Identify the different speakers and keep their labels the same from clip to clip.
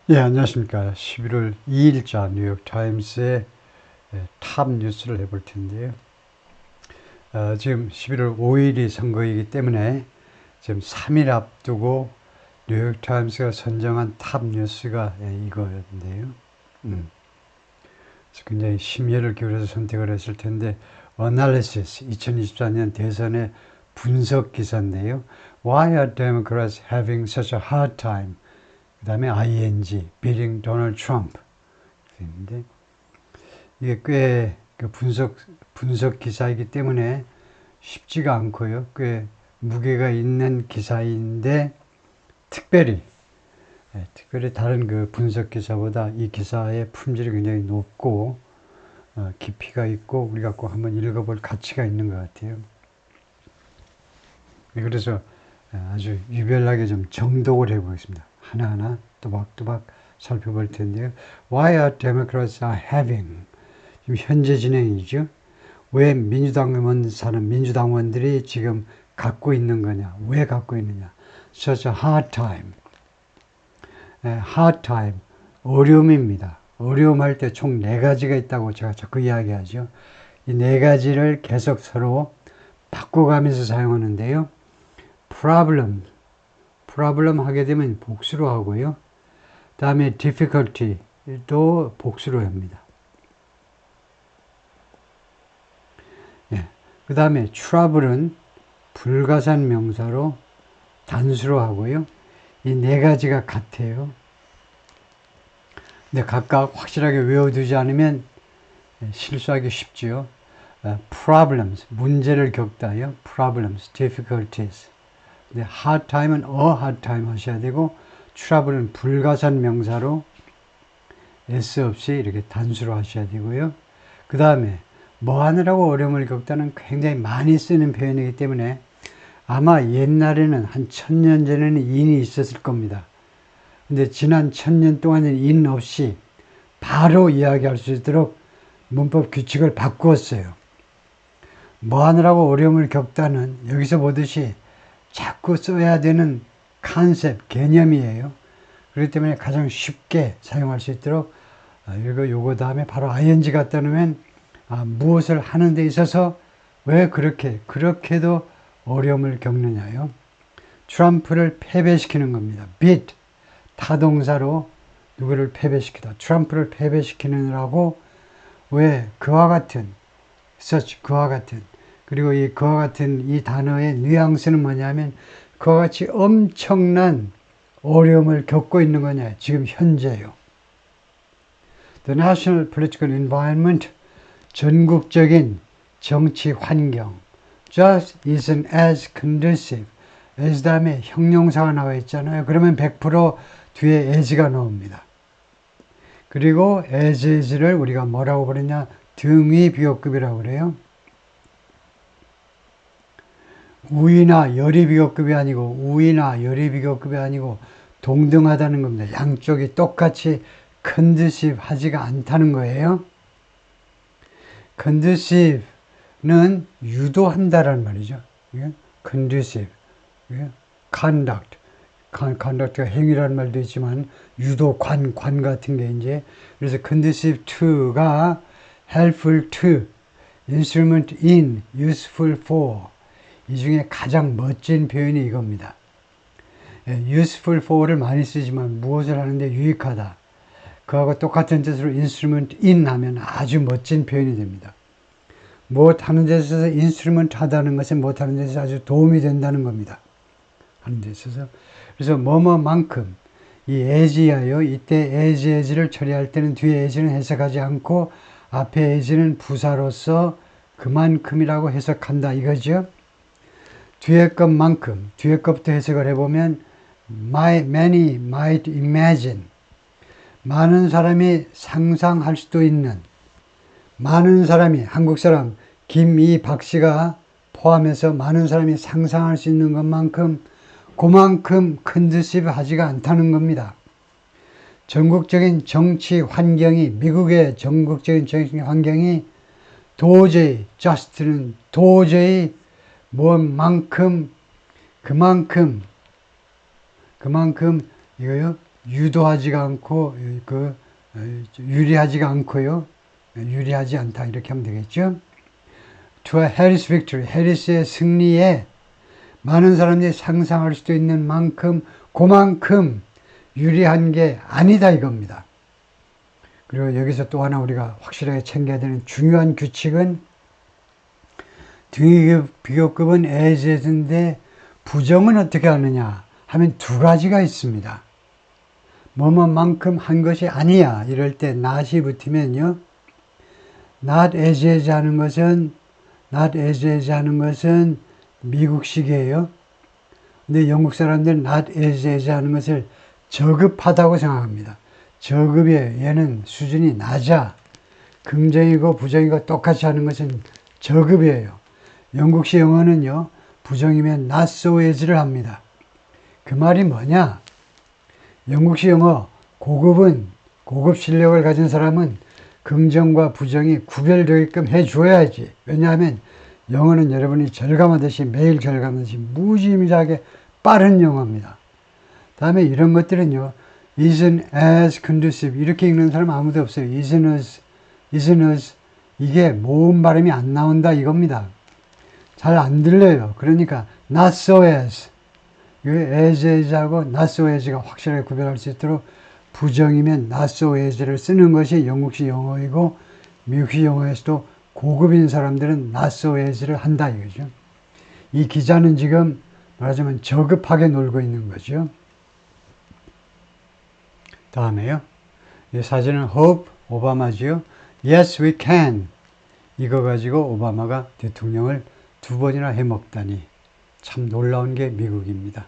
Speaker 1: 예, 안녕하십니까. 11월 2일자 뉴욕타임스의 탑 뉴스를 해볼 텐데요. 지금 11월 5일이 선거이기 때문에 지금 3일 앞두고 뉴욕타임스가 선정한 탑 뉴스가 이거였는데요. 그래서 굉장히 심혈을 기울여서 선택을 했을 텐데, Analysis 2024년 대선의 분석 기사인데요. Why are Democrats having such a hard time? 그 다음에 ing, beating Donald Trump. 인데 이게 꽤 그 분석 기사이기 때문에 쉽지가 않고요. 꽤 무게가 있는 기사인데 특별히 다른 그 분석 기사보다 이 기사의 품질이 굉장히 높고 깊이가 있고 우리가 꼭 한번 읽어볼 가치가 있는 것 같아요. 그래서 아주 유별나게 좀 정독을 해보겠습니다. 하나하나 또박또박 살펴볼 텐데요. Why are Democrats are having 지금 현재 진행이죠. 왜 민주당원들이 지금 갖고 있는 거냐? 왜 갖고 있느냐? Such a hard time. hard time. 어려움입니다. 어려움할 때 총 4가지가 있다고 제가 자꾸 이야기하죠. 이 4가지를 계속 서로 바꿔가면서 사용하는데요. problem 하게 되면 복수로 하고요. 다음에 difficulty도 복수로 합니다. 그 다음에 trouble은 불가산 명사로 단수로 하고요. 이 4가지가 같아요. 근데 각각 확실하게 외워두지 않으면 실수하기 쉽지요. problems, 문제를 겪다요. problems, difficulties. 근데 hard time은 a hard time 하셔야 되고 trouble은 불가산 명사로 s 없이 이렇게 단수로 하셔야 되고요. 그 다음에 뭐 하느라고 어려움을 겪다는 굉장히 많이 쓰는 표현이기 때문에 아마 옛날에는 한 1000년 전에는 인이 있었을 겁니다. 근데 지난 1000년 동안은 인 없이 바로 이야기할 수 있도록 문법 규칙을 바꾸었어요. 뭐 하느라고 어려움을 겪다는 여기서 보듯이 자꾸 써야 되는 컨셉, 개념이에요. 그렇기 때문에 가장 쉽게 사용할 수 있도록 요거 다음에 바로 ing 갖다 놓으면 무엇을 하는 데 있어서 왜 그렇게도 어려움을 겪느냐요. 트럼프를 패배시키는 겁니다. beat, 타동사로 누구를 패배시키다. 트럼프를 패배시키느라고 왜 그와 같은, such, 그와 같은. 그리고 이 그와 같은 이 단어의 뉘앙스는 뭐냐면 그와 같이 엄청난 어려움을 겪고 있는 거냐. 지금 현재요. The national political environment, 전국적인 정치 환경 just isn't as conducive as 다음에 형용사가 나와 있잖아요. 그러면 100% 뒤에 as가 나옵니다. 그리고 as is를 우리가 뭐라고 부르냐? 등위 비호급이라고 그래요. 우위나 열이 비호급이 아니고 우위나 열이 비호급이 아니고 동등하다는 겁니다. 양쪽이 똑같이 conducive 하지가 않다는 거예요. conducive는 유도한다라는 말이죠. conducive, conduct가 행위라는 말도 있지만 유도, 관 같은 게 이제 그래서 conducive to가 helpful to, instrument in, useful for 이 중에 가장 멋진 표현이 이겁니다. useful for를 많이 쓰지만 무엇을 하는데 유익하다. 그하고 똑같은 뜻으로 instrument in 하면 아주 멋진 표현이 됩니다. 무엇 하는 데 있어서 instrument 하다는 것은 무엇 하는 데 있어서 아주 도움이 된다는 겁니다. 하는 데 있어서. 그래서 뭐뭐만큼 이 as야요. 이때 as를 처리할 때는 뒤에 as는 해석하지 않고 앞에 as는 부사로서 그만큼이라고 해석한다 이거죠. 뒤에 것만큼, 뒤에 것부터 해석을 해보면 many might imagine 많은 사람이 상상할 수도 있는 많은 사람이 한국 사람 김이 박씨가 포함해서 많은 사람이 상상할 수 있는 것만큼 그만큼 컨듀시브 하지가 않다는 겁니다. 전국적인 정치 환경이 미국의 전국적인 정치 환경이 도저히 just는 도저히 그만큼 이거요 유도하지가 않고 유리하지가 않고요. 유리하지 않다 이렇게 하면 되겠죠. To a Harris victory, 해리스의 승리에 많은 사람들이 상상할 수도 있는 만큼 그만큼 유리한 게 아니다 이겁니다. 그리고 여기서 또 하나 우리가 확실하게 챙겨야 되는 중요한 규칙은 등위급 비교급은 as인데 부정은 어떻게 하느냐 하면 두 가지가 있습니다. 뭐뭐만큼 한 것이 아니야 이럴 때 not이 붙으면요. not as 하는 것은 미국식이에요. 근데 영국 사람들은 not as 하는 것을 저급하다고 생각합니다. 저급이에요. 얘는 수준이 낮아. 긍정이고 부정이고 똑같이 하는 것은 저급이에요. 영국식 영어는요. 부정이면 not so as를 합니다. 그 말이 뭐냐? 영국식 영어 고급 실력을 가진 사람은 긍정과 부정이 구별되게끔 해줘야지. 왜냐하면 영어는 여러분이 절감하듯이 매일 절감하듯이 무지무지하게 빠른 영어입니다. 다음에 이런 것들은요. isn't as conducive 이렇게 읽는 사람 아무도 없어요. isn't as 이게 모음 발음이 안 나온다 이겁니다. 잘 안 들려요. 그러니까 not so as as하고 not so as가 확실하게 구별할 수 있도록 부정이면 not so as를 쓰는 것이 영국식 영어이고 미국식 영어에서도 고급인 사람들은 not so as를 한다 이거죠. 이 기자는 지금 말하자면 저급하게 놀고 있는 거죠. 다음에요. 이 사진은 Hope 오바마지요. Yes, we can. 이거 가지고 오바마가 대통령을 2번이나 해먹다니 참 놀라운 게 미국입니다.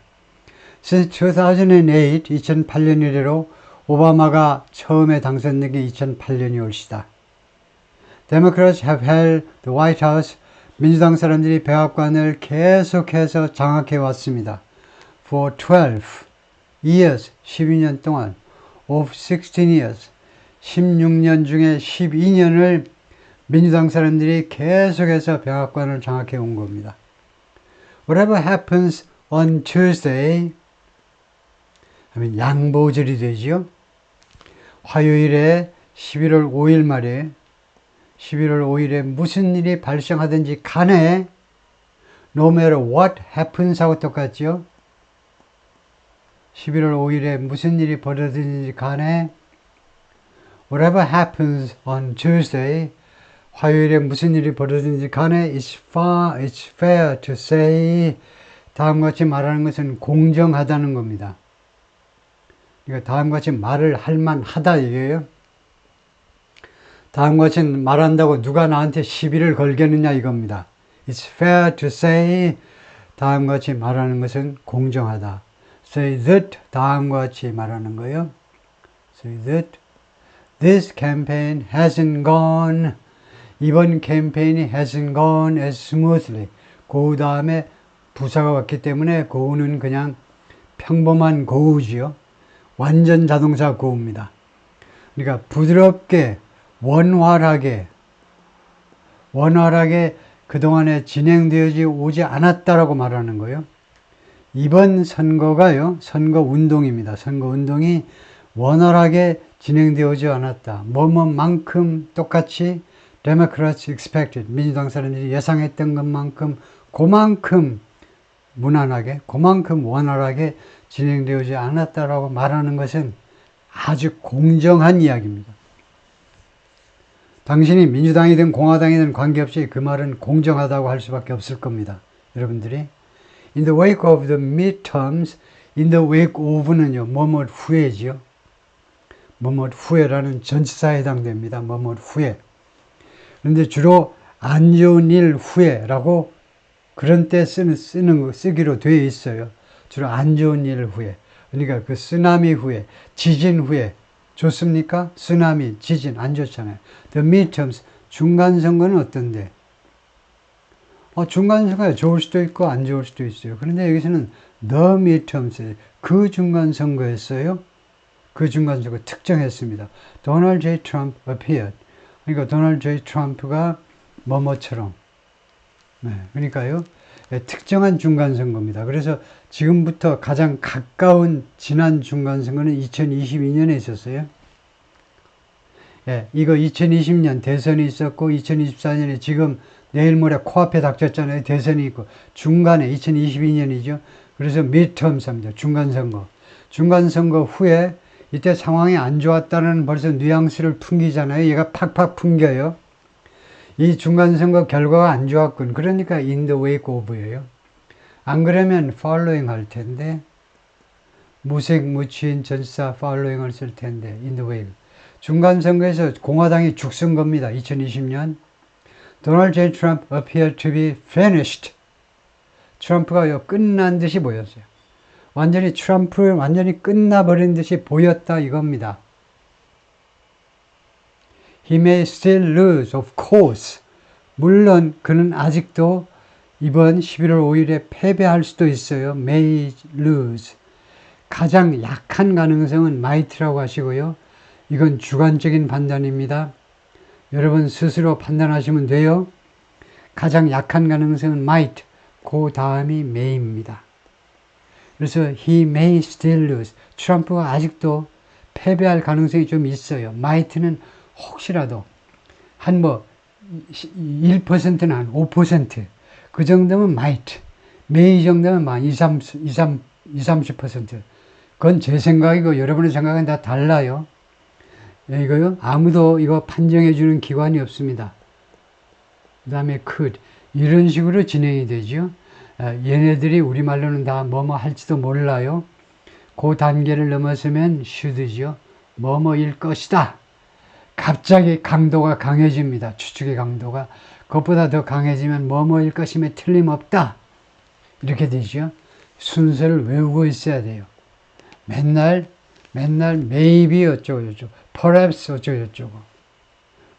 Speaker 1: Since 2008, 2008년 이래로 오바마가 처음에 당선된 게 2008년이 올시다. Democrats have held the White House. 민주당 사람들이 백악관을 계속해서 장악해 왔습니다. For 12 years, 12년 동안. Of 16 years, 16년 중에 12년을 민주당 사람들이 계속해서 백악관을 장악해 온 겁니다. Whatever happens on Tuesday 하면 양보절이 되죠. 화요일에 11월 5일 말에 11월 5일에 무슨 일이 발생하든지 간에 no matter what happens 하고 똑같죠. 11월 5일에 무슨 일이 벌어지든지 간에 whatever happens on Tuesday 화요일에 무슨 일이 벌어지든지 간에 it's fair to say 다음과 같이 말하는 것은 공정하다는 겁니다. 그러니까 다음과 같이 말을 할 만하다 이게요. 다음과 같이 말한다고 누가 나한테 시비를 걸겠느냐 이겁니다. It's fair to say 다음과 같이 말하는 것은 공정하다. Say that 다음과 같이 말하는 거예요. Say that this campaign hasn't gone 이번 캠페인이 hasn't gone as smoothly 그 다음에 부사가 왔기 때문에 go는 그냥 평범한 go지요. 완전 자동차 go입니다. 그러니까 부드럽게 원활하게 그동안에 진행되어지 오지 않았다라고 말하는 거예요. 이번 선거가요. 선거운동입니다. 선거운동이 원활하게 진행되어지 않았다. 뭐뭐만큼 똑같이 Democrats expected 민주당 사람들이 예상했던 것만큼 그만큼 무난하게 그만큼 원활하게 진행되어지 않았다라고 말하는 것은 아주 공정한 이야기입니다. 당신이 민주당이든 공화당이든 관계없이 그 말은 공정하다고 할 수밖에 없을 겁니다. 여러분들이 In the wake of the midterms, in the wake of는요. 뭐뭐 후에지요. 뭐뭐 후에라는 전치사에 해당됩니다. 뭐뭐 후에. 그런데 주로 안 좋은 일 후에라고 그런 때 쓰기로 되어 있어요. 주로 안 좋은 일 후에. 그러니까 그 쓰나미 후에, 지진 후에. 좋습니까? 쓰나미, 지진 안 좋잖아요. The midterms, 중간선거는 어떤데? 중간선거가 좋을 수도 있고 안 좋을 수도 있어요. 그런데 여기서는 the midterms, 그 중간선거였어요. 그 중간선거 특정했습니다. Donald J. Trump appeared. 그러니까 도널드 J. 트럼프가 뭐뭐처럼. 네, 그러니까요. 특정한 중간선거입니다. 그래서 지금부터 가장 가까운 지난 중간선거는 2022년에 있었어요. 이거 2020년 대선이 있었고 2024년에 지금 내일 모레 코앞에 닥쳤잖아요. 대선이 있고 중간에 2022년이죠. 그래서 midterms입니다. 중간선거. 중간선거 후에 이때 상황이 안 좋았다는 벌써 뉘앙스를 풍기잖아요. 얘가 팍팍 풍겨요. 이 중간선거 결과가 안 좋았군. 그러니까 in the wake of예요. 안 그러면 following 할 텐데 무색 무취인 전사 following을 쓸 텐데 in the wake. 중간선거에서 공화당이 죽순 겁니다. 2020년. 도널드 J. 트럼프 appeared to be finished. 트럼프가 끝난 듯이 보였어요. 완전히 트럼프 완전히 끝나버린 듯이 보였다 이겁니다. He may still lose, of course. 물론 그는 아직도 이번 11월 5일에 패배할 수도 있어요. May lose. 가장 약한 가능성은 might라고 하시고요. 이건 주관적인 판단입니다. 여러분 스스로 판단하시면 돼요. 가장 약한 가능성은 might, 그 다음이 may입니다. 그래서 he may still lose. 트럼프가 아직도 패배할 가능성이 좀 있어요. might는 혹시라도 한 1%는 한 5%. 그 정도면 might. may 정도면 막 30%. 그건 제 생각이고 여러분의 생각은 다 달라요. 이거요. 아무도 이거 판정해 주는 기관이 없습니다. 그 다음에 could. 이런 식으로 진행이 되죠. 얘네들이 우리말로는 다 뭐뭐 할지도 몰라요. 그 단계를 넘어서면 should죠. 뭐뭐일 것이다. 갑자기 강도가 강해집니다. 추측의 강도가. 그것보다 더 강해지면 뭐뭐일 것임에 틀림없다. 이렇게 되죠. 순서를 외우고 있어야 돼요. 맨날 maybe 어쩌고저쩌고 perhaps 어쩌고저쩌고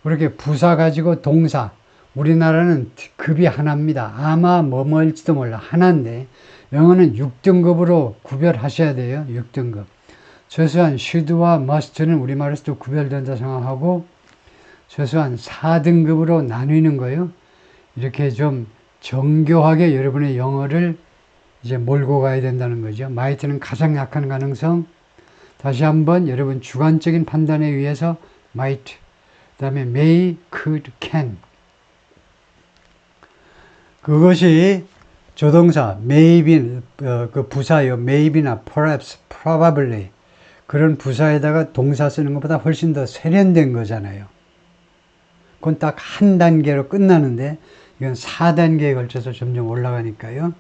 Speaker 1: 그렇게 부사 가지고 동사 우리나라는 급이 하나입니다. 아마 뭐뭐일지도 몰라 하나인데 영어는 6등급으로 구별하셔야 돼요. 6등급. 최소한 should와 must는 우리말에서도 구별된다 생각하고 최소한 4등급으로 나뉘는 거예요. 이렇게 좀 정교하게 여러분의 영어를 이제 몰고 가야 된다는 거죠. might는 가장 약한 가능성. 다시 한번 여러분 주관적인 판단에 의해서 might, 그 다음에 may, could, can. 그것이 조동사 maybe, 그 부사요. maybe나 perhaps, probably 그런 부사에다가 동사 쓰는 것보다 훨씬 더 세련된 거잖아요. 그건 딱 한 단계로 끝나는데 이건 4단계에 걸쳐서 점점 올라가니까요.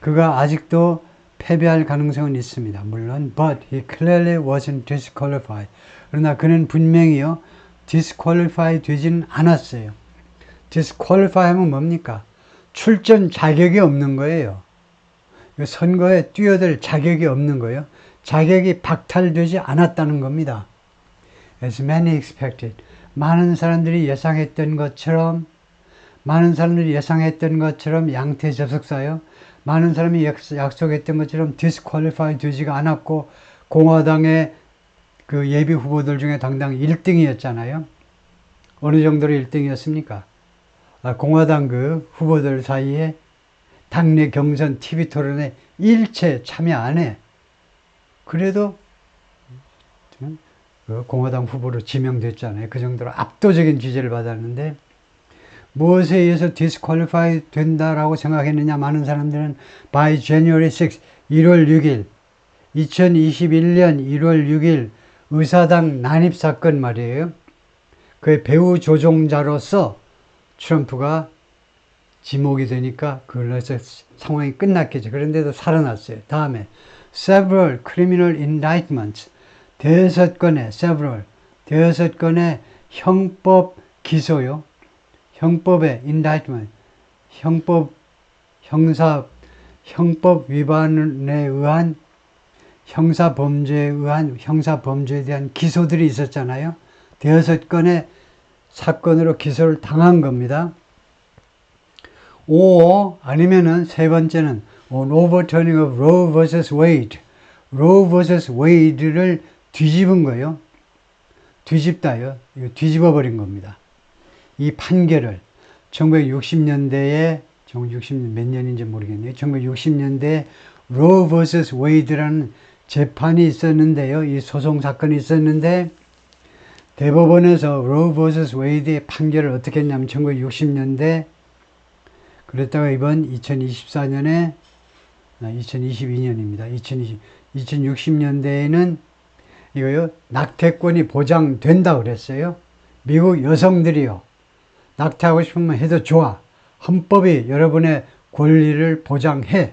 Speaker 1: 그가 아직도 패배할 가능성은 있습니다. 물론 but he clearly wasn't disqualified. 그러나 그는 분명히요. disqualify 되지는 않았어요. disqualify 하면 뭡니까? 출전 자격이 없는 거예요. 선거에 뛰어들 자격이 없는 거예요. 자격이 박탈되지 않았다는 겁니다. As many expected. 많은 사람들이 예상했던 것처럼 양태 접속사요. 많은 사람이 약속했던 것처럼 disqualify 되지가 않았고 공화당의 그 예비 후보들 중에 당당 1등이었잖아요. 어느 정도로 1등이었습니까? 공화당 그 후보들 사이에 당내 경선 TV 토론에 일체 참여 안 해. 그래도 그 공화당 후보로 지명됐잖아요. 그 정도로 압도적인 지지를 받았는데 무엇에 의해서 disqualify 된다라고 생각했느냐? 많은 사람들은 by January 6, 1월 6일 2021년 1월 6일 의사당 난입 사건 말이에요. 그 배후 조종자로서 트럼프가 지목이 되니까 그걸로 해서 상황이 끝났겠죠. 그런데도 살아났어요. 다음에 several criminal indictments 대여섯 건의 형법 기소요. 형법의 indictment, 형법 위반에 의한 형사범죄에 대한 기소들이 있었잖아요. 대여섯 건의 사건으로 기소를 당한 겁니다. 아니면은 세 번째는 on overturning of Roe vs. Wade. Roe vs. Wade를 뒤집은 거예요. 뒤집다요. 이거 뒤집어 버린 겁니다. 이 판결을 1960년대에 1960년 몇 년인지 모르겠네요. 1960년대 로 vs 웨이드라는 재판이 있었는데요. 이 소송 사건이 있었는데 대법원에서 로 vs 웨이드의 판결을 어떻게 했냐면 1960년대 그랬다가 이번 2024년에 2022년입니다. 2060년대에는 이거요 낙태권이 보장된다 그랬어요. 미국 여성들이요 낙태하고 싶으면 해도 좋아. 헌법이 여러분의 권리를 보장해.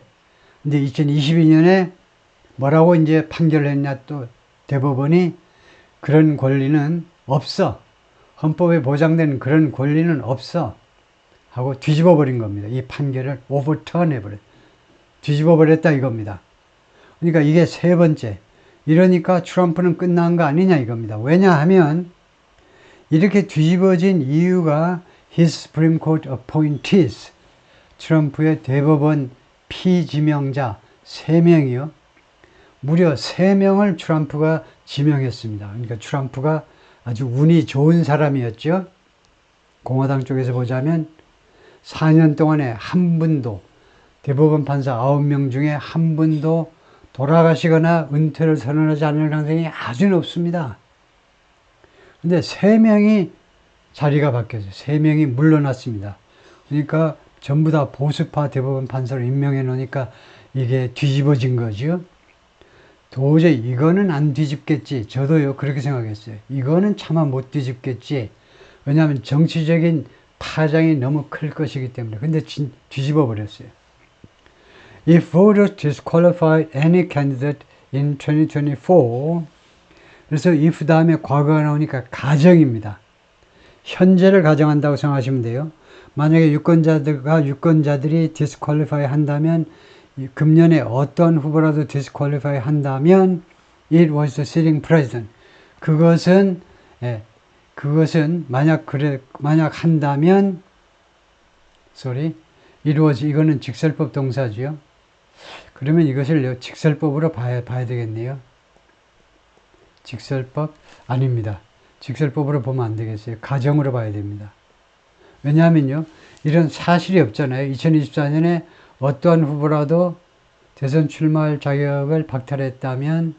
Speaker 1: 근데 2022년에 뭐라고 이제 판결을 했냐 또 대법원이 그런 권리는 없어. 헌법에 보장된 그런 권리는 없어. 하고 뒤집어 버린 겁니다. 이 판결을 오버턴 해버렸. 뒤집어 버렸다 이겁니다. 그러니까 이게 세 번째. 이러니까 트럼프는 끝난 거 아니냐 이겁니다. 왜냐하면 이렇게 뒤집어진 이유가 His Supreme Court appointees 트럼프의 대법원 피지명자 3명이요. 무려 3명을 트럼프가 지명했습니다. 그러니까 트럼프가 아주 운이 좋은 사람이었죠. 공화당 쪽에서 보자면 4년 동안에 한 분도 대법원 판사 9명 중에 한 분도 돌아가시거나 은퇴를 선언하지 않을 가능성이 아주 높습니다. 근데 3명이 자리가 바뀌었어요. 3명이 물러났습니다. 그러니까 전부 다 보수파 대법원 판사를 임명해 놓으니까 이게 뒤집어진 거죠. 도저히 이거는 안 뒤집겠지. 저도요 그렇게 생각했어요. 이거는 차마 못 뒤집겠지. 왜냐하면 정치적인 파장이 너무 클 것이기 때문에. 근데 뒤집어 버렸어요. If voters disqualify any candidate in 2024 그래서 if 다음에 과거가 나오니까 가정입니다. 현재를 가정한다고 생각하시면 돼요. 만약에 유권자들이 disqualify 한다면 금년에 어떤 후보라도 disqualify 한다면 it was the sitting president. 그것은 만약 한다면 it was 이거는 직설법 동사지요. 그러면 이것을 직설법으로 봐야 되겠네요. 직설법 아닙니다. 직설법으로 보면 안 되겠어요. 가정으로 봐야 됩니다. 왜냐하면요. 이런 사실이 없잖아요. 2024년에 어떠한 후보라도 대선 출마할 자격을 박탈했다면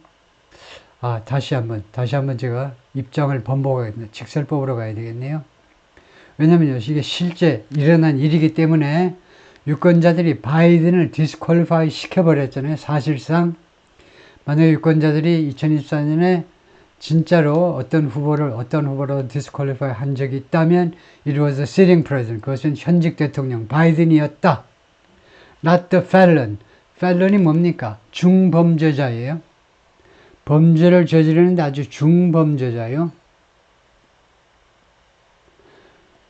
Speaker 1: 다시 한번 제가 입장을 번복하겠네요. 직설법으로 가야 되겠네요. 왜냐하면요. 이게 실제 일어난 일이기 때문에 유권자들이 바이든을 디스퀄리파이 시켜버렸잖아요. 사실상 만약에 유권자들이 2024년에 진짜로 어떤 후보로 디스퀄리파이 한 적이 있다면 it was a sitting president. 그것은 현직 대통령 바이든이었다. Not the felon. felon이 뭡니까? 중범죄자예요. 범죄를 저지르는데 아주 중범죄자요.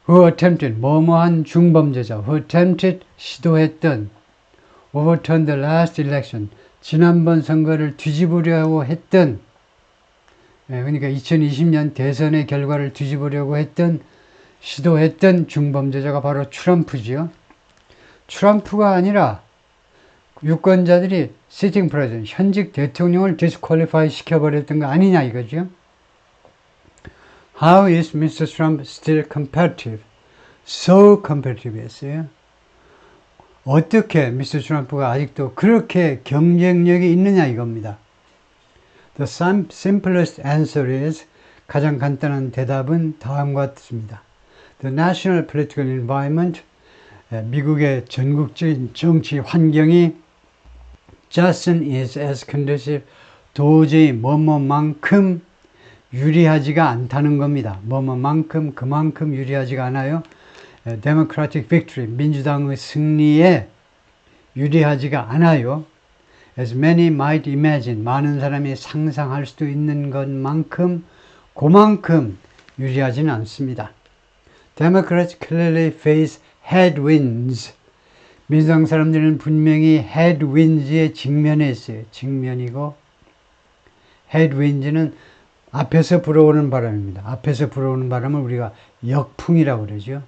Speaker 1: Who attempted, 뭐뭐한 중범죄자. Who attempted, 시도했던. Overturn the last election. 지난번 선거를 뒤집으려고 했던. 그러니까 2020년 대선의 결과를 뒤집으려고 시도했던 중범죄자가 바로 트럼프지요. 트럼프가 아니라 유권자들이 sitting president, 현직 대통령을 disqualify 시켜버렸던 거 아니냐 이거죠. How is Mr. Trump still competitive? So competitive 했어요. 어떻게 Mr. 트럼프가 아직도 그렇게 경쟁력이 있느냐 이겁니다. The simplest answer is 가장 간단한 대답은 다음과 같습니다. The national political environment 미국의 전국적인 정치 환경이 just is as conducive 도저히 뭐뭐만큼 유리하지가 않다는 겁니다. 뭐뭐만큼 그만큼 유리하지가 않아요. Democratic victory 민주당의 승리에 유리하지가 않아요. As many might imagine 많은 사람이 상상할 수도 있는 것만큼 그만큼 유리하지는 않습니다. Democrats clearly face headwinds. 민주당 사람들은 분명히 headwinds에 직면해 있어요. 직면이고 headwinds는 앞에서 불어오는 바람입니다. 앞에서 불어오는 바람을 우리가 역풍이라고 그러죠.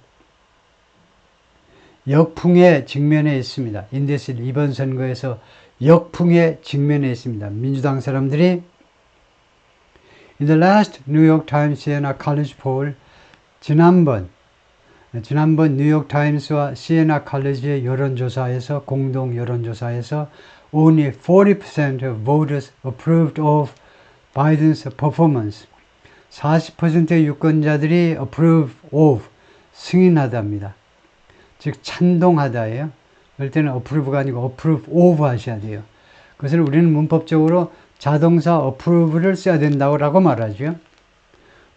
Speaker 1: 역풍에 직면해 있습니다. 인데스 이번 선거에서 역풍에 직면해 있습니다. 민주당 사람들이 In the last New York Times Siena College poll 지난번 지난번 뉴욕타임스와 시에나 칼리지의 여론조사에서 공동 여론조사에서 only 40% of voters approved of Biden's performance. 40%의 유권자들이 approve of, 승인하다입니다. 즉 찬동하다예요. 그럴 때는 approve가 아니고 approve of 하셔야 돼요. 그것을 우리는 문법적으로 자동사 approve를 써야 된다고 말하죠.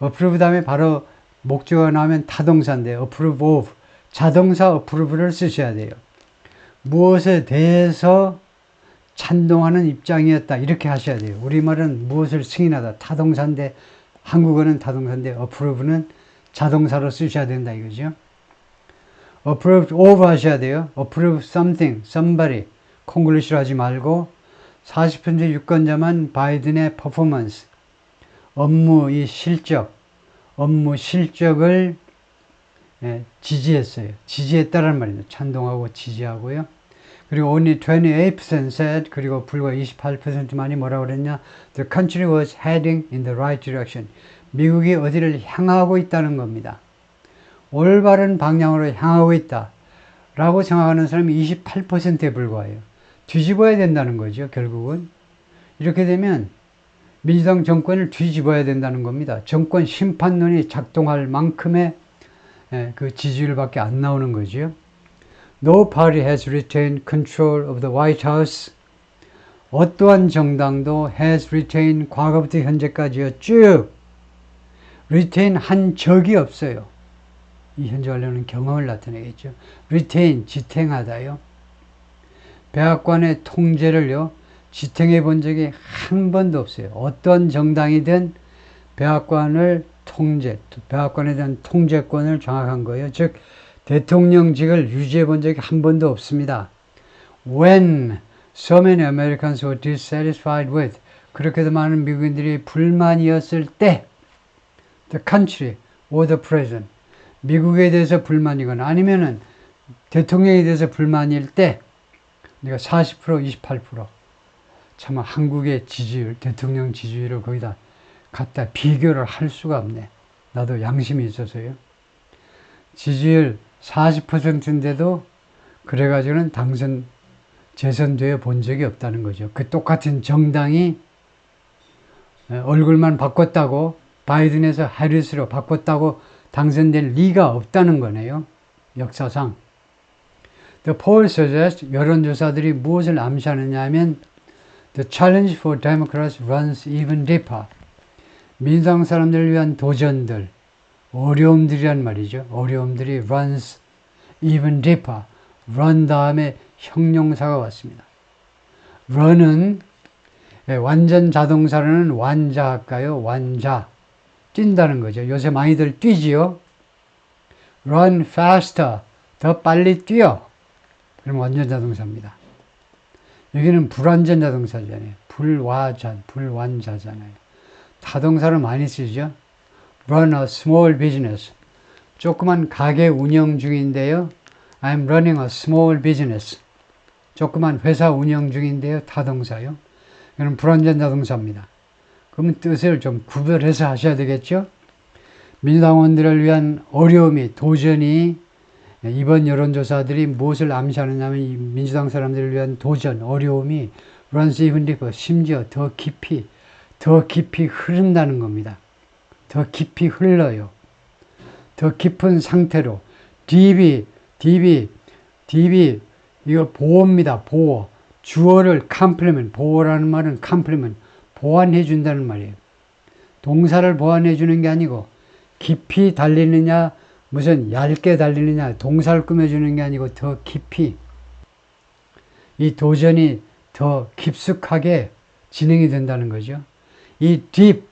Speaker 1: approve 다음에 바로 목적어가 나오면 타동사인데 approve of, 자동사 approve를 쓰셔야 돼요. 무엇에 대해서 찬동하는 입장이었다 이렇게 하셔야 돼요. 우리말은 무엇을 승인하다 타동사인데 한국어는 타동사인데 approve는 자동사로 쓰셔야 된다 이거죠. approve of 하셔야 돼요. approve something, somebody 콩글리시로 하지 말고 40% 유권자만 바이든의 퍼포먼스, 업무의 실적, 업무 실적을 지지했어요. 지지했다라는 말입니다. 찬동하고 지지하고요. 그리고 only 28% said, 그리고 불과 28%만이 뭐라고 그랬냐? The country was heading in the right direction. 미국이 어디를 향하고 있다는 겁니다. 올바른 방향으로 향하고 있다 라고 생각하는 사람이 28%에 불과해요. 뒤집어야 된다는 거죠. 결국은 이렇게 되면 민주당 정권을 뒤집어야 된다는 겁니다. 정권 심판론이 작동할 만큼의 그 지지율밖에 안 나오는 거죠. No party has retained control of the White House. 어떠한 정당도 has retained 과거부터 현재까지요. 쭉 retain 한 적이 없어요. 이 현재 완료는 경험을 나타내겠죠. retain, 지탱하다요. 백악관의 통제를요. 지탱해 본 적이 한 번도 없어요. 어떤 정당이든 백악관을 통제, 백악관에 대한 통제권을 장악한 거예요. 즉 대통령직을 유지해 본 적이 한 번도 없습니다. When so many Americans were dissatisfied with, 그렇게도 많은 미국인들이 불만이었을 때 the country or the president, 미국에 대해서 불만이거나 아니면은 대통령에 대해서 불만일 때 우리가 40%, 28%. 참 한국의 지지율, 대통령 지지율을 거기다 갖다 비교를 할 수가 없네. 나도 양심이 있어서요. 지지율 40%인데도 그래가지고는 재선되어 본 적이 없다는 거죠. 그 똑같은 정당이 얼굴만 바꿨다고 바이든에서 해리스로 바꿨다고 당선될 리가 없다는 거네요. 역사상. The poll suggests, 여론조사들이 무엇을 암시하느냐 하면 The challenge for Democrats runs even deeper. 민주당 사람들을 위한 도전들, 어려움들이란 말이죠. 어려움들이 runs even deeper. run 다음에 형용사가 왔습니다. run은 완전 자동사로는 완자 할까요? 완자. 뛴다는 거죠. 요새 많이들 뛰지요. run faster. 더 빨리 뛰어. 그럼 완전 자동사입니다. 여기는 불완전 자동사잖아요. 불완자잖아요. 타동사를 많이 쓰죠. run a small business. 조그만 가게 운영 중인데요. I'm running a small business. 조그만 회사 운영 중인데요. 타동사요. 이건 불완전 자동사입니다. 그러면 뜻을 좀 구별해서 하셔야 되겠죠. 민주당원들을 위한 어려움이, 도전이 이번 여론조사들이 무엇을 암시하느냐면 민주당 사람들을 위한 도전, 어려움이 runs even deeper, 심지어 더 깊이 흐른다는 겁니다. 더 깊이 흘러요. 더 깊은 상태로 deep, 이거 보호입니다. 보호. 주어를 complement, 보호라는 말은 complement, 보완해 준다는 말이에요. 동사를 보완해 주는 게 아니고 깊이 달리느냐 무슨 얇게 달리느냐 동사를 꾸며주는 게 아니고 더 깊이 이 도전이 더 깊숙하게 진행이 된다는 거죠. 이 deep,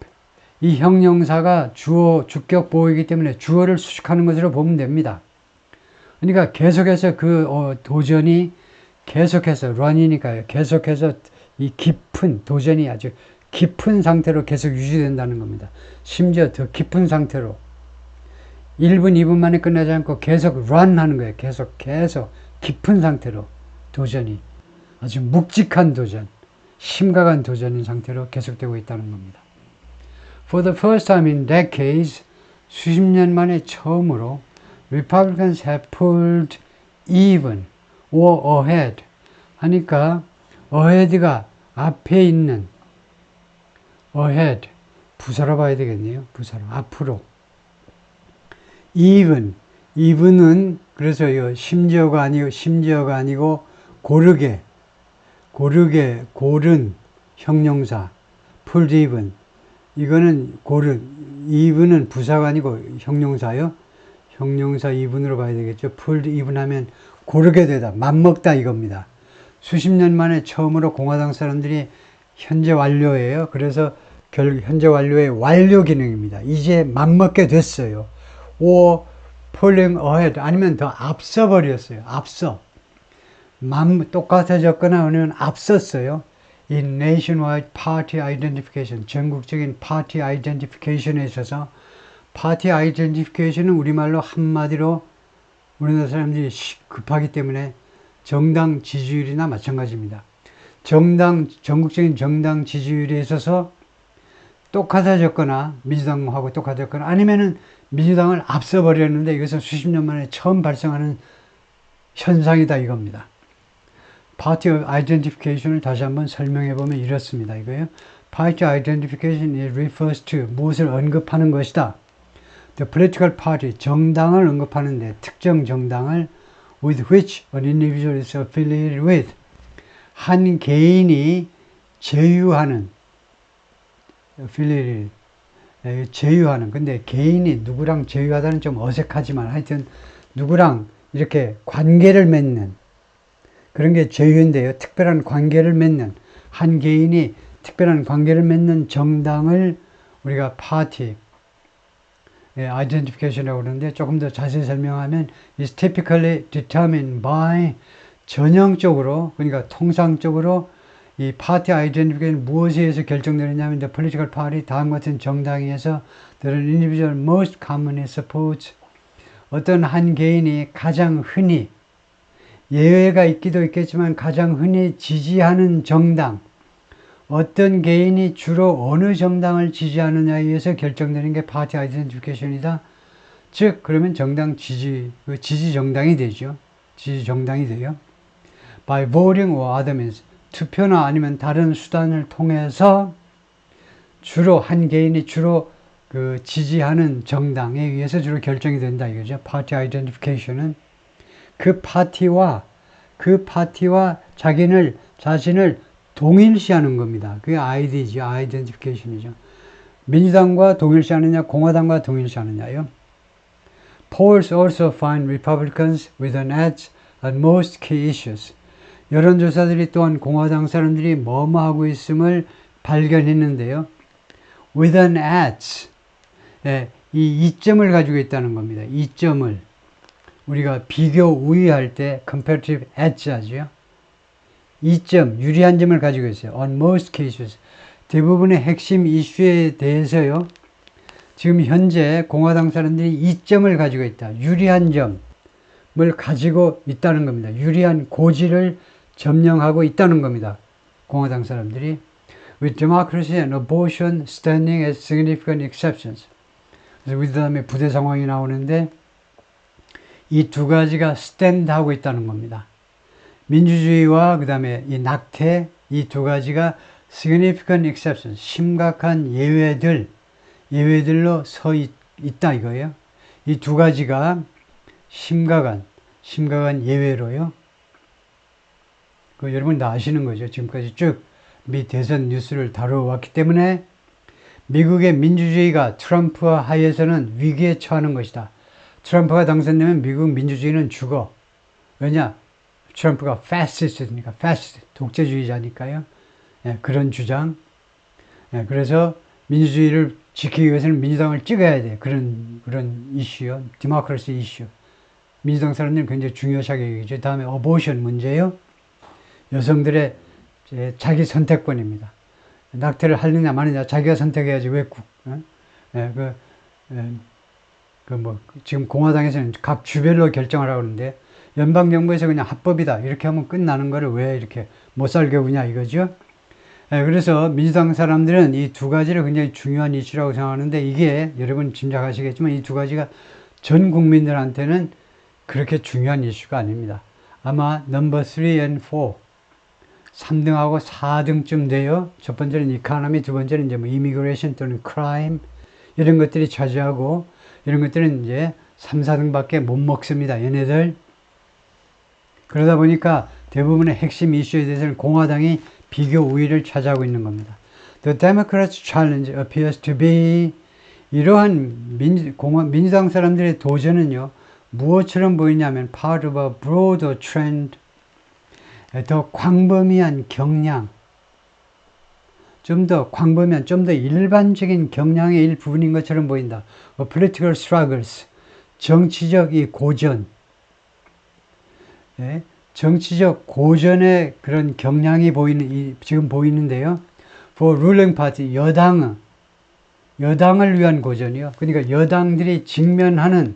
Speaker 1: 이 형용사가 주어, 주격 보호이기 때문에 주어를 수식하는 것으로 보면 됩니다. 그러니까 계속해서 그 도전이 계속해서 run이니까요. 계속해서 이 깊은 도전이 아주 깊은 상태로 계속 유지된다는 겁니다. 심지어 더 깊은 상태로 1분, 2분 만에 끝나지 않고 계속 run 하는 거예요. 계속 깊은 상태로 도전이 아주 묵직한 도전, 심각한 도전인 상태로 계속되고 있다는 겁니다. For the first time in decades, 수십 년 만에 처음으로 Republicans have pulled even or ahead 하니까 ahead가 앞에 있는 ahead 부사로 봐야 되겠네요. 부사로 앞으로 even은 그래서 이 심지어가 아니고 고르게 고른 형용사 pulled even 이거는 even은 부사가 아니고 형용사요. 형용사 even으로 봐야 되겠죠. pulled even 하면 고르게 되다, 맞먹다 이겁니다. 수십 년 만에 처음으로 공화당 사람들이 현재 완료예요. 그래서 현재 완료의 완료 기능입니다. 이제 맞먹게 됐어요. or pulling ahead 아니면 더 앞서 버렸어요. 앞서 똑같아졌거나 아니면 앞섰어요. In nationwide party identification 전국적인 party identification에 있어서 party identification은 우리말로 한마디로 우리나라 사람들이 급하기 때문에 정당 지지율이나 마찬가지입니다. 전국적인 정당 지지율에 있어서 똑같아졌거나 민주당하고 똑같았거나 아니면은 민주당을 앞서 버렸는데 이것은 수십 년 만에 처음 발생하는 현상이다 이겁니다. Party identification을 다시 한번 설명해 보면 이렇습니다. 이거요. Party identification it refers to 무엇을 언급하는 것이다. The political party 정당을 언급하는데 특정 정당을 with which an individual is affiliated with 한 개인이 제휴하는 affiliated 제휴하는 근데 개인이 누구랑 제휴하다는 좀 어색하지만 하여튼 누구랑 이렇게 관계를 맺는 그런 게 제휴인데요. 특별한 관계를 맺는 한 개인이 특별한 관계를 맺는 정당을 우리가 파티 identification이라고 그러는데 조금 더 자세히 설명하면 is typically determined by 전형적으로 그러니까 통상적으로 이 파티 아이덴티피케이션 무엇에 의해서 결정되느냐면 the political party 다음 같은 정당에 의해서 the individual most commonly supports 어떤 한 개인이 가장 흔히 예외가 있기도 있겠지만 가장 흔히 지지하는 정당 어떤 개인이 주로 어느 정당을 지지하느냐에 의해서 결정되는 게 파티 아이덴티피케이션이다. 즉 그러면 정당 지지 정당이 되죠. 지지 정당이 돼요. By voting or other means 투표나 아니면 다른 수단을 통해서 주로 한 개인이 주로 그 지지하는 정당에 의해서 주로 결정이 된다 이거죠. 파티 아이덴티피케이션은 그 파티와 자신을 동일시하는 겁니다. 그게 아이디죠. 아이덴티피케이션이죠. 민주당과 동일시하느냐, 공화당과 동일시하느냐요. Polls also find Republicans with an edge on most key issues. 여론조사들이 또한 공화당 사람들이 뭐뭐 하고 있음을 발견했는데요. With an edge. 이 이점을 가지고 있다는 겁니다. 이점을. 우리가 비교 우위할 때 comparative edge 하죠. 이점, 유리한 점을 가지고 있어요. On most cases. 대부분의 핵심 이슈에 대해서요. 지금 현재 공화당 사람들이 이점을 가지고 있다. 유리한 점을 가지고 있다는 겁니다. 유리한 고지를 점령하고 있다는 겁니다. 공화당 사람들이. With democracy and abortion standing as significant exceptions. 그래서 그 다음에 부대 상황이 나오는데 이 두 가지가 stand 하고 있다는 겁니다. 민주주의와 그 다음에 이 낙태 이 두 가지가 significant exceptions 심각한 예외들로 서 있다 이거예요. 이 두 가지가 심각한 예외로요. 그 여러분 다 아시는 거죠. 지금까지 쭉 미 대선 뉴스를 다뤄왔기 때문에 미국의 민주주의가 트럼프와 하에서는 위기에 처하는 것이다. 트럼프가 당선되면 미국 민주주의는 죽어. 왜냐? 트럼프가 fascist니까, 독재주의자니까요. 그런 주장. 그래서 민주주의를 지키기 위해서는 민주당을 찍어야 돼. 그런 이슈요. 디모크라시 이슈. 민주당 사람들은 굉장히 중요하게 여기죠. 다음에 어보션 문제요. 여성들의 자기 선택권입니다. 낙태를 하느냐 마느냐 자기가 선택해야지 왜 지금 공화당에서는 각 주별로 결정하라고 하는데 연방정부에서 그냥 합법이다 이렇게 하면 끝나는 거를 왜 이렇게 못 살게 우냐 이거죠. 그래서 민주당 사람들은 이 두 가지를 굉장히 중요한 이슈라고 생각하는데 이게 여러분 짐작하시겠지만 이 두 가지가 전 국민들한테는 그렇게 중요한 이슈가 아닙니다. 아마 넘버 3 and 4, 3등하고 4등쯤 돼요. 첫 번째는 이코노미, 두 번째는 이제 뭐 이미그레이션 또는 크라임 이런 것들이 차지하고 이런 것들은 이제 3, 4등밖에 못 먹습니다. 얘네들. 그러다 보니까 대부분의 핵심 이슈에 대해서는 공화당이 비교 우위를 차지하고 있는 겁니다. The Democrats' challenge appears to be 이러한 민주당 사람들의 도전은요. 무엇처럼 보이냐면 part of a broader trend 더 광범위한 경향 좀 더 광범위한 좀 더 일반적인 경향의 일부분인 것처럼 보인다. Political struggles 정치적 이 고전 예, 정치적 고전의 그런 경향이 지금 보이는데요. For ruling party 여당을 위한 고전이요. 그러니까 여당들이 직면하는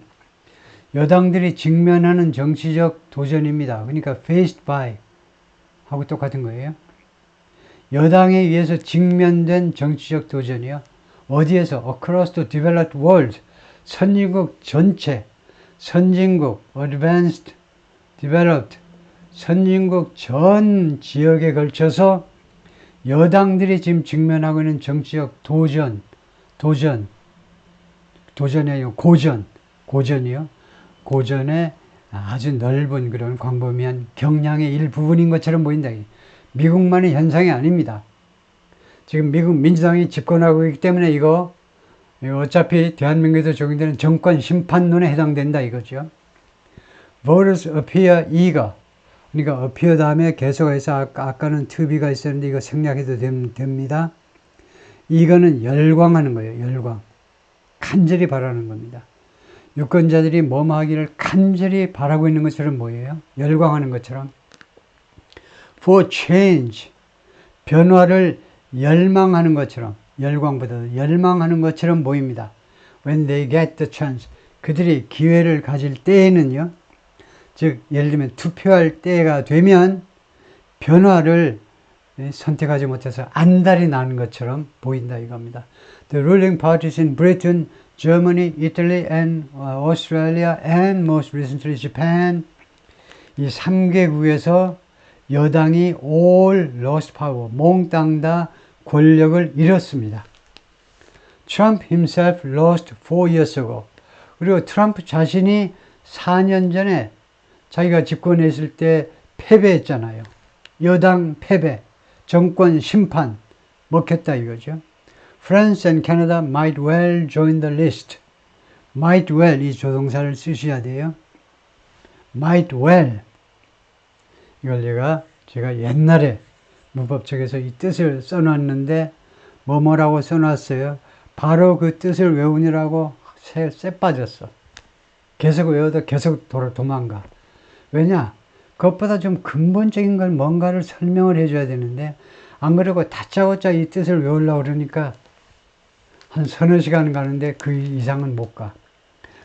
Speaker 1: 정치적 도전입니다. 그러니까 faced by 하고 똑같은 거예요. 여당에 의해서 직면된 정치적 도전이요. 어디에서? Across the developed world. 선진국 전체, 선진국, advanced, developed, 선진국 전 지역에 걸쳐서 여당들이 지금 직면하고 있는 정치적 고전이요. 고전의 아주 넓은 그런 광범위한 경향의 일부분인 것처럼 보인다. 미국만의 현상이 아닙니다. 지금 미국 민주당이 집권하고 있기 때문에 이거 어차피 대한민국에서 적용되는 정권 심판론에 해당된다 이거죠. Voters appear eager. 그러니까 appear 다음에 계속해서 아까는 to be가 있었는데 이거 생략해도 됩니다. 이거는 열광하는 거예요. 열광. 간절히 바라는 겁니다. 유권자들이 뭐뭐 하기를 간절히 바라고 있는 것처럼 보여요. 열광하는 것처럼. For change. 변화를 열망하는 것처럼. 열광보다 열망하는 것처럼 보입니다. When they get the chance. 그들이 기회를 가질 때에는요. 즉 예를 들면 투표할 때가 되면 변화를 선택하지 못해서 안달이 나는 것처럼 보인다 이겁니다. The ruling parties in Britain, Germany, Italy, and Australia, and most recently Japan. 이 3개국에서 여당이 all lost power, 몽땅 다 권력을 잃었습니다. Trump himself lost 4 years ago. 그리고 트럼프 자신이 4년 전에 자기가 집권에 있을 때 패배했잖아요. 여당 패배, 정권 심판, 먹혔다 이거죠. France and Canada might well join the list. might well 이 조동사를 쓰셔야 돼요. might well. 이걸 제가 옛날에 문법책에서 이 뜻을 써놨는데 뭐라고 써놨어요. 바로 그 뜻을 외우느라고 쎄 빠졌어. 계속 외워도 계속 도망가. 왜냐? 그것보다 좀 근본적인 걸 뭔가를 설명을 해줘야 되는데 안 그러고 다짜고짜 이 뜻을 외우려고 그러니까 한 서너 시간 가는데 그 이상은 못 가.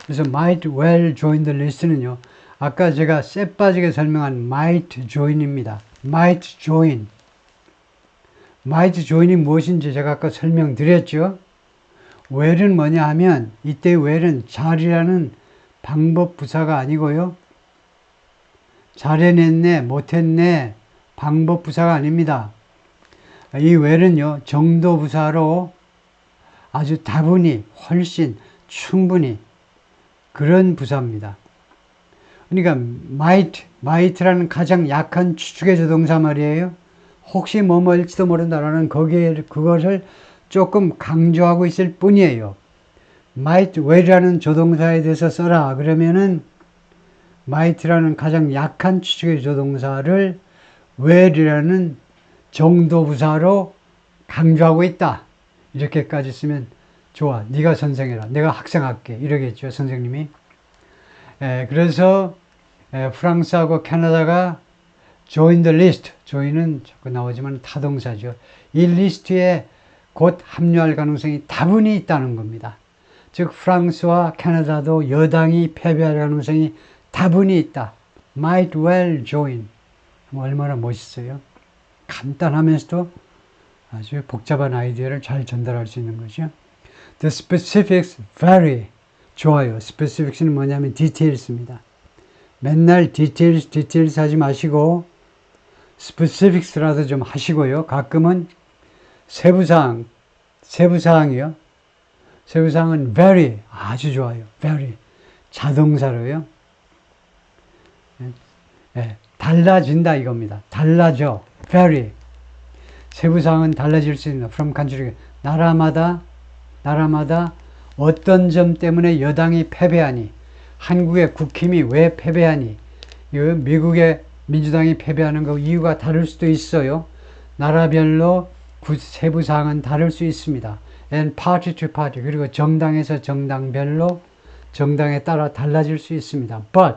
Speaker 1: 그래서 might well join the list는요. 아까 제가 쎄 빠지게 설명한 might join입니다. might join. might join이 무엇인지 제가 아까 설명드렸죠. well은 뭐냐 하면 이때 well은 잘이라는 방법 부사가 아니고요. 잘해냈네, 못했네, 방법 부사가 아닙니다. 이 well은요, 정도 부사로 아주 다분히, 훨씬, 충분히 그런 부사입니다. 그러니까 might라는 가장 약한 추측의 조동사 말이에요. 혹시 뭐일지도 모른다라는 그것을 조금 강조하고 있을 뿐이에요. might well이라는 조동사에 대해서 써라. 그러면은 might라는 가장 약한 추측의 조동사를 well이라는 정도 부사로 강조하고 있다. 이렇게까지 쓰면 좋아. 네가 선생해라. 내가 학생할게. 이러겠죠. 선생님이. 그래서 프랑스하고 캐나다가 join the list. join은 자꾸 나오지만 타동사죠. 이 리스트에 곧 합류할 가능성이 다분히 있다는 겁니다. 즉 프랑스와 캐나다도 여당이 패배할 가능성이 다분히 있다. might well join. 얼마나 멋있어요. 간단하면서도 아주 복잡한 아이디어를 잘 전달할 수 있는 거죠. The specifics vary. 좋아요. specifics는 뭐냐면 details입니다. 맨날 details 하지 마시고 specifics라도 좀 하시고요. 가끔은 세부사항이요. 세부사항은 very 아주 좋아요. very 자동사로요. 달라진다 이겁니다. 달라져. very 세부사항은 달라질 수 있는 from country 나라마다 어떤 점 때문에 여당이 패배하니 한국의 국힘이 왜 패배하니 미국의 민주당이 패배하는 거 이유가 다를 수도 있어요. 나라별로 세부사항은 다를 수 있습니다. and party to party 그리고 정당에서 정당별로 정당에 따라 달라질 수 있습니다. But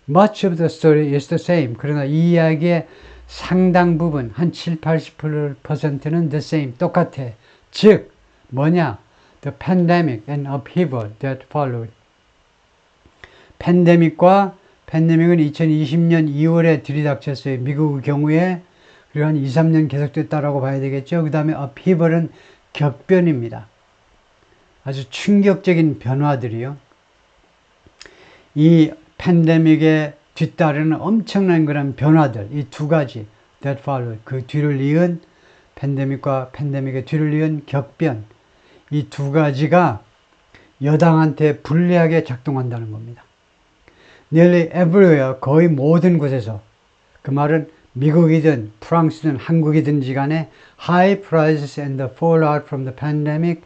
Speaker 1: much of the story is the same. 그러나 이 이야기의 상당 부분 한 70-80%는 the same 똑같아. 즉 뭐냐? The pandemic and upheaval that followed. 팬데믹은 2020년 2월에 들이닥쳤어요. 미국의 경우에 그리고 한 2-3년 계속됐다라고 봐야 되겠죠. 그 다음에 upheaval은 격변입니다. 아주 충격적인 변화들이요. 이 팬데믹에 뒤따르는 엄청난 그런 변화들, 이 두 가지 that followed, 그 뒤를 이은 팬데믹과 팬데믹의 뒤를 이은 격변, 이 두 가지가 여당한테 불리하게 작동한다는 겁니다. Nearly everywhere, 거의 모든 곳에서, 그 말은 미국이든 프랑스든 한국이든지 간에 high prices and the fallout from the pandemic,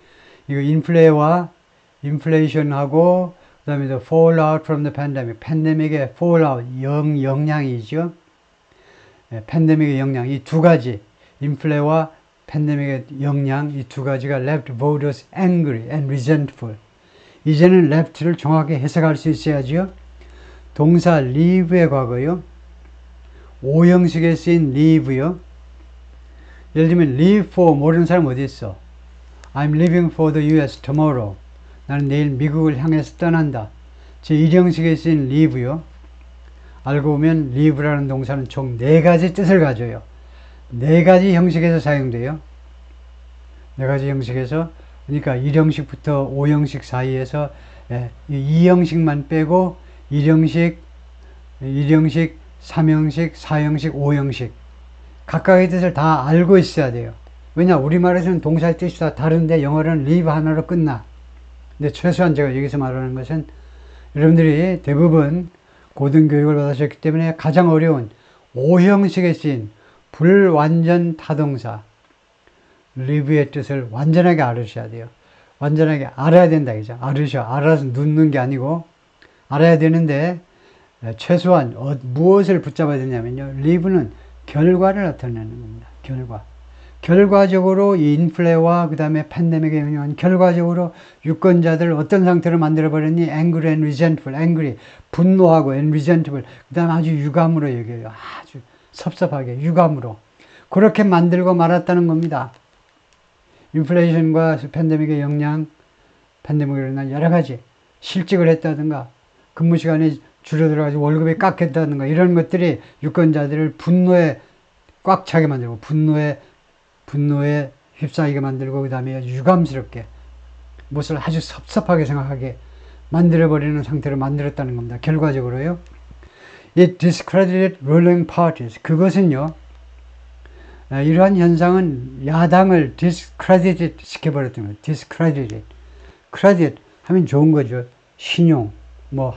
Speaker 1: 이거 인플레이션하고 그 다음에 the fallout from the pandemic, 팬데믹의 fallout, 영향이죠. 팬데믹의 영향, 이 두 가지, 인플레와 팬데믹의 영향, 이 두 가지가 left voters angry and resentful. 이제는 left를 정확히 해석할 수 있어야지요. 동사 leave의 과거요. 오형식에 쓰인 leave요. 예를 들면 leave for 모르는 사람 어디 있어? I'm leaving for the US tomorrow. 나는 내일 미국을 향해서 떠난다. 제 1형식에 쓰인 leave요. 알고 보면 leave라는 동사는 총 4가지 뜻을 가져요. 4가지 형식에서 사용돼요. 4가지 형식에서 그러니까 1형식부터 5형식 사이에서 2형식만 빼고 1형식, 3형식, 4형식, 5형식 각각의 뜻을 다 알고 있어야 돼요. 왜냐 우리말에서는 동사의 뜻이 다 다른데 영어로는 leave 하나로 끝나. 근데 최소한 제가 여기서 말하는 것은 여러분들이 대부분 고등교육을 받으셨기 때문에 가장 어려운 5형식에 쓰인 불완전 타동사 leave의 뜻을 완전하게 알으셔야 돼요. 완전하게 알아야 된다 이죠. 알아서 눕는 게 아니고 알아야 되는데 최소한 무엇을 붙잡아야 되냐면요. leave는 결과를 나타내는 겁니다. 결과적으로 이 인플레와 그 다음에 팬데믹에 영향한 결과적으로 유권자들을 어떤 상태로 만들어버렸니? angry and resentful, angry, 분노하고 and resentful, 그 다음에 아주 유감으로 여겨요. 아주 섭섭하게 유감으로 그렇게 만들고 말았다는 겁니다. 인플레이션과 팬데믹의 영향, 팬데믹으로 인한 여러 가지 실직을 했다든가 근무 시간이 줄어들어가지고 월급이 깎였다든가 이런 것들이 유권자들을 분노에 꽉 차게 만들고 분노에 휩싸이게 만들고 그 다음에 유감스럽게 무엇을 아주 섭섭하게 생각하게 만들어버리는 상태로 만들었다는 겁니다. 결과적으로요. It discredited ruling parties. 그것은요. 이러한 현상은 야당을 discredited 시켜버렸던 거예요. discredited. credit 하면 좋은 거죠. 신용,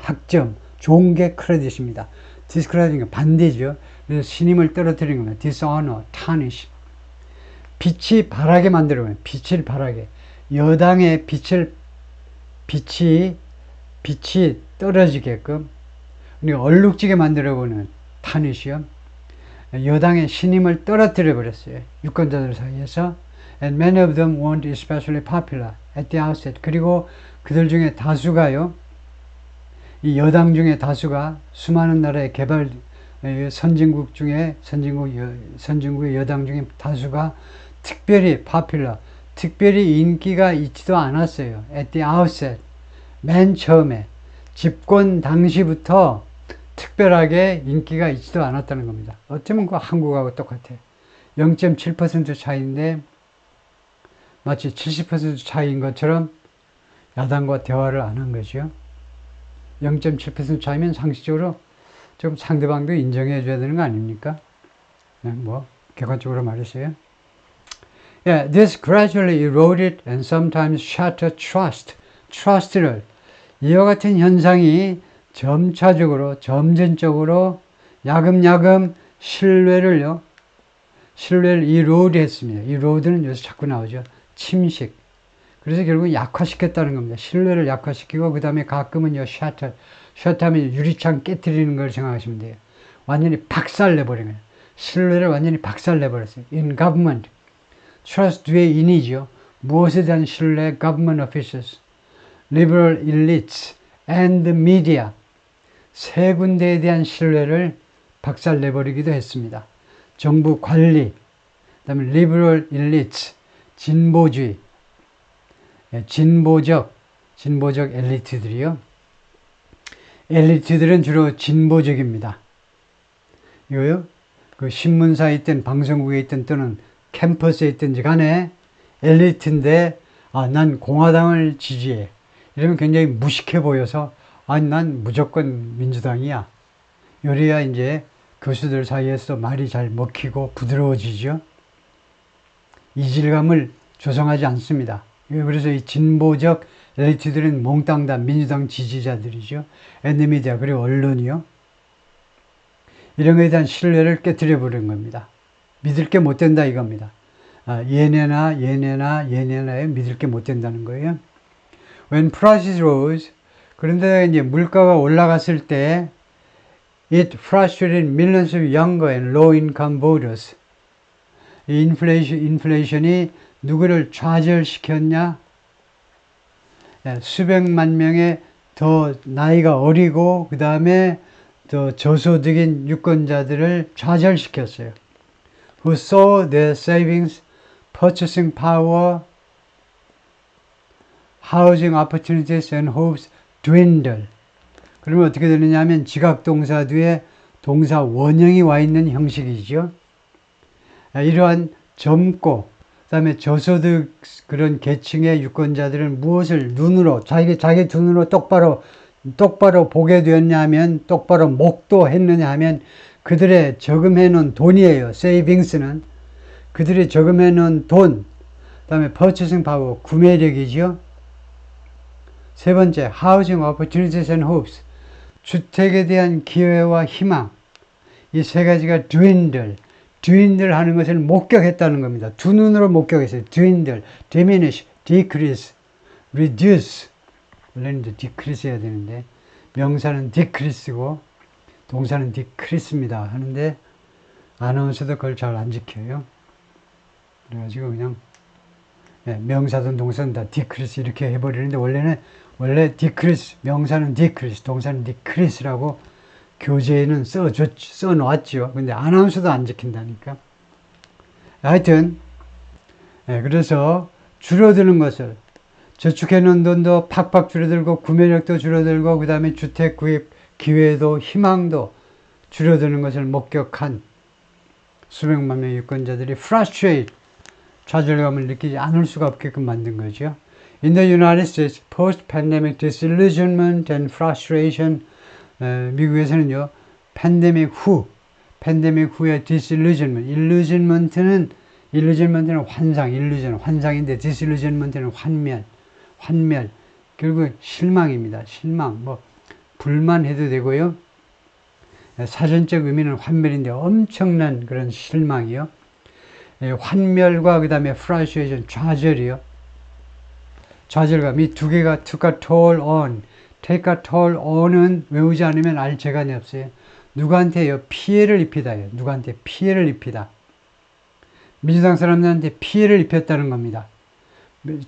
Speaker 1: 학점, 좋은 게 크레딧입니다. discredit가 반대죠. 그래서 신임을 떨어뜨리는 겁니다. dishonor, tarnish. 빛이 바라게 만들어요. 빛을 바라게. 여당의 빛이 떨어지게끔 그러니까 얼룩지게 만들어보는 tarnish요. 여당의 신임을 떨어뜨려 버렸어요. 유권자들 사이에서. And many of them weren't especially popular at the outset. 그리고 그들 중에 다수가요. 이 여당 중에 다수가 수많은 나라의 선진국의 여당 중에 다수가 특별히 popular, 특별히 인기가 있지도 않았어요. At the outset, 맨 처음에 집권 당시부터 특별하게 인기가 있지도 않았다는 겁니다. 어쩌면 그 한국하고 똑같아요. 0.7% 차이인데 마치 70% 차이인 것처럼 야당과 대화를 안 한 거죠. 0.7% 차이면 상식적으로 좀 상대방도 인정해 줘야 되는 거 아닙니까? 뭐 객관적으로 말했어요. Yeah, this gradually eroded and sometimes shattered trust. trust를 이와 같은 현상이 점차적으로 점진적으로 야금야금 신뢰를 erode 했습니다. erode는 여기서 자꾸 나오죠. 침식. 그래서 결국 약화시켰다는 겁니다. 신뢰를 약화시키고 그 다음에 가끔은요 shatter. shatter하면 유리창 깨뜨리는 걸 생각하시면 돼요. 완전히 박살내버린 거예요. 신뢰를 완전히 박살내버렸어요. In government. trust 뒤에 in이죠. 무엇에 대한 신뢰? government officials, liberal elites, and media. 세 군데에 대한 신뢰를 박살내버리기도 했습니다. 정부 관리, 그 다음에 liberal elites, 진보주의, 진보적 엘리트들이요. 엘리트들은 주로 진보적입니다. 이거요. 그 신문사에 있든 방송국에 있든 또는 캠퍼스에 있든지 간에 엘리트인데 난 공화당을 지지해. 이러면 굉장히 무식해 보여서 난 무조건 민주당이야. 요래야 이제 교수들 사이에서 말이 잘 먹히고 부드러워지죠. 이질감을 조성하지 않습니다. 그래서 이 진보적 엘리트들은 몽땅 다 민주당 지지자들이죠. 엔드미디어 그리고 언론이요. 이런 것에 대한 신뢰를 깨뜨려 버린 겁니다. 믿을 게 못 된다 이겁니다. 얘네나에 믿을 게 못 된다는 거예요. When prices rose, 그런데 이제 물가가 올라갔을 때 it frustrated millions of younger and low-income voters. 이 인플레이션이 누구를 좌절시켰냐? 수백만 명의 더 나이가 어리고 그 다음에 더 저소득인 유권자들을 좌절시켰어요. Who saw their savings, purchasing power, housing opportunities and hopes dwindle. 그러면 어떻게 되느냐 하면 지각동사 뒤에 동사 원형이 와 있는 형식이죠. 이러한 젊고 그 다음에 저소득 그런 계층의 유권자들은 무엇을 눈으로 자기 눈으로 똑바로 보게 되었냐 하면 똑바로 목도했느냐 하면 그들의 저금해 놓은 돈이에요. 세이빙스는 그들이 저금해 놓은 돈, 그 다음에 purchasing power, 구매력이죠. 세 번째, housing opportunities and hopes, 주택에 대한 기회와 희망. 이 세 가지가 dwindle 하는 것을 목격했다는 겁니다. 두 눈으로 목격했어요. dwindle, diminish, decrease, reduce. 원래는 decrease 해야 되는데 명사는 decrease고 동사는 decrease입니다 하는데 아나운서도 그걸 잘 안 지켜요. 그래가지고 그냥 명사든 동사든 다 decrease 이렇게 해버리는데 원래 decrease, 명사는 decrease, 동사는 decrease라고 교재에는 써놓았죠. 근데 아나운서도 안 지킨다니까. 하여튼 그래서 줄어드는 것을 저축해놓은 돈도 팍팍 줄어들고 구매력도 줄어들고 그 다음에 주택 구입 기회도 희망도 줄어드는 것을 목격한 수백만 명의 유권자들이 frustrate, 좌절감을 느끼지 않을 수가 없게끔 만든 거죠. In the United States, post-pandemic disillusionment and frustration, 미국에서는요, 팬데믹 후의 disillusionment, illusionment는 환상인데 disillusionment는 환멸, 결국 실망입니다. 실망, 불만해도 되고요. 사전적 의미는 환멸인데 엄청난 그런 실망이요. 환멸과 그 다음에 frustration, 좌절이요. 좌절감, 이 두 개가 took a toll on, take a toll on은 외우지 않으면 알 재간이 없어요. 누구한테요? 피해를 입히다요. 누구한테 피해를 입히다. 민주당 사람들한테 피해를 입혔다는 겁니다.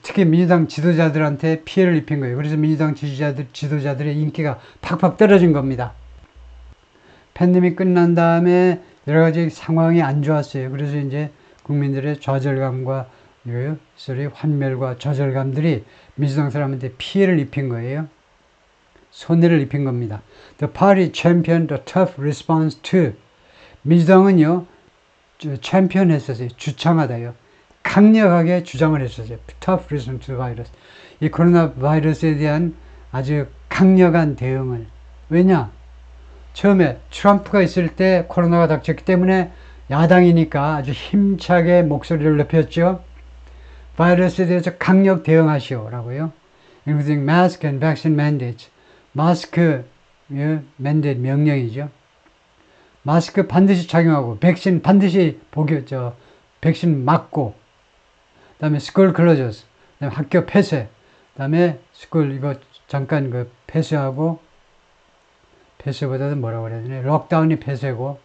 Speaker 1: 특히 민주당 지도자들한테 피해를 입힌 거예요. 그래서 민주당 지도자들의 인기가 팍팍 떨어진 겁니다. 팬데믹 끝난 다음에 여러 가지 상황이 안 좋았어요. 그래서 이제 국민들의 좌절감과 환멸과 좌절감들이 민주당 사람한테 피해를 입힌 거예요. 손해를 입힌 겁니다. The party championed a tough response to. 민주당은요, 챔피언 했었어요. 주창하다요. 강력하게 주장을 했었어요. Tough response to the virus. 이 코로나 바이러스에 대한 아주 강력한 대응을. 왜냐? 처음에 트럼프가 있을 때 코로나가 닥쳤기 때문에 야당이니까 아주 힘차게 목소리를 높였죠. 바이러스에 대해서 강력 대응하시오라고요. Including mask and vaccine mandates. 마스크 mandate 명령이죠. 마스크 반드시 착용하고 백신 반드시 백신 맞고 그다음에 school closures. 그다음에 학교 폐쇄. 그다음에 school 이거 잠깐 그 폐쇄하고 폐쇄보다도 뭐라고 그래야 되나? 록다운이 폐쇄고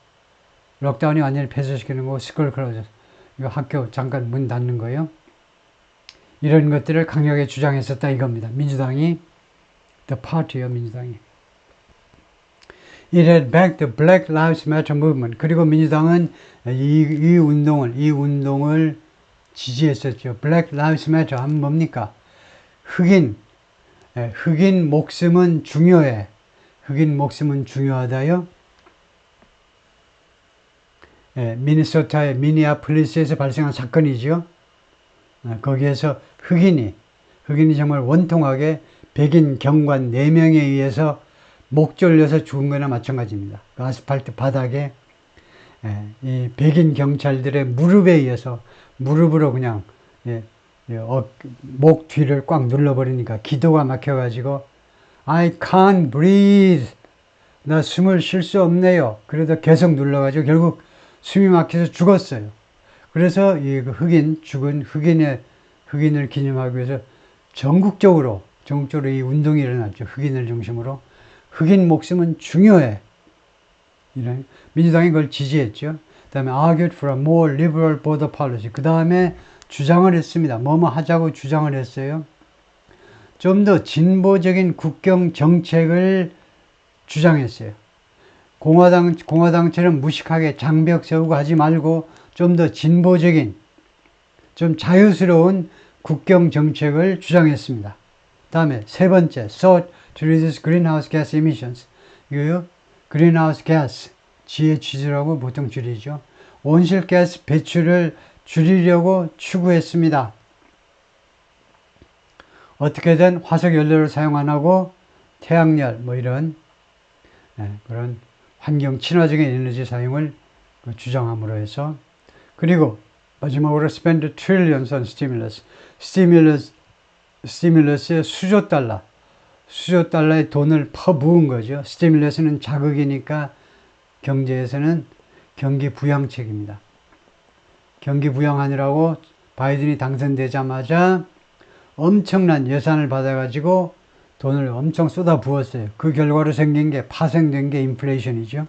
Speaker 1: 록다운이 완전히 폐쇄시키는 거고 school closures. 이거 학교 잠깐 문 닫는 거예요. 이런 것들을 강력하게 주장했었다 이겁니다. 민주당이 the party요 민주당이. It had backed the Black Lives Matter movement. 그리고 민주당은 이 운동을 지지했었죠. Black Lives Matter 하면 뭡니까? 흑인 목숨은 중요해. 흑인 목숨은 중요하다요. 미네소타의 미니아폴리스에서 발생한 사건이죠. 거기에서 흑인이 정말 원통하게 백인 경관 4명에 의해서 목 졸려서 죽은 거나 마찬가지입니다. 그 아스팔트 바닥에 이 백인 경찰들의 무릎에 의해서 무릎으로 그냥 목 뒤를 꽉 눌러버리니까 기도가 막혀가지고 I can't breathe. 나 숨을 쉴 수 없네요. 그래도 계속 눌러가지고 결국 숨이 막혀서 죽었어요. 그래서 이 죽은 흑인을 기념하기 위해서 전국적으로 이 운동이 일어났죠. 흑인을 중심으로. 흑인 목숨은 중요해. 이런 민주당이 그걸 지지했죠. 그 다음에 argued for a more liberal border policy. 그 다음에 주장을 했습니다. 뭐뭐 하자고 주장을 했어요. 좀 더 진보적인 국경 정책을 주장했어요. 공화당처럼 무식하게 장벽 세우고 하지 말고 좀 더 진보적인, 좀 자유스러운 국경 정책을 주장했습니다. 다음에 세 번째, sought to reduce greenhouse gas emissions. 이거요, greenhouse gas, GHG라고 보통 줄이죠. 온실가스 배출을 줄이려고 추구했습니다. 어떻게든 화석 연료를 사용 안 하고 태양열, 이런 그런 환경 친화적인 에너지 사용을 주장함으로 해서, 그리고 마지막으로 spend trillions on stimulus. 스티뮬러스의 수조 달러의 돈을 퍼부은 거죠. 스티뮬러스는 자극이니까 경제에서는 경기 부양책입니다. 경기 부양하느라고 바이든이 당선되자마자 엄청난 예산을 받아가지고 돈을 엄청 쏟아 부었어요. 그 결과로 파생된 게 인플레이션이죠.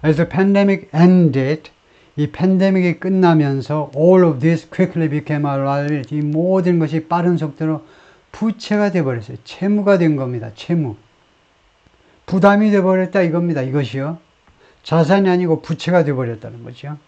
Speaker 1: As the pandemic ended, 이 팬데믹이 끝나면서 all of this quickly became a liability. 이 모든 것이 빠른 속도로 부채가 돼버렸어요. 채무가 된 겁니다. 채무. 부담이 돼버렸다 이겁니다. 이것이요. 자산이 아니고 부채가 돼버렸다는 거죠.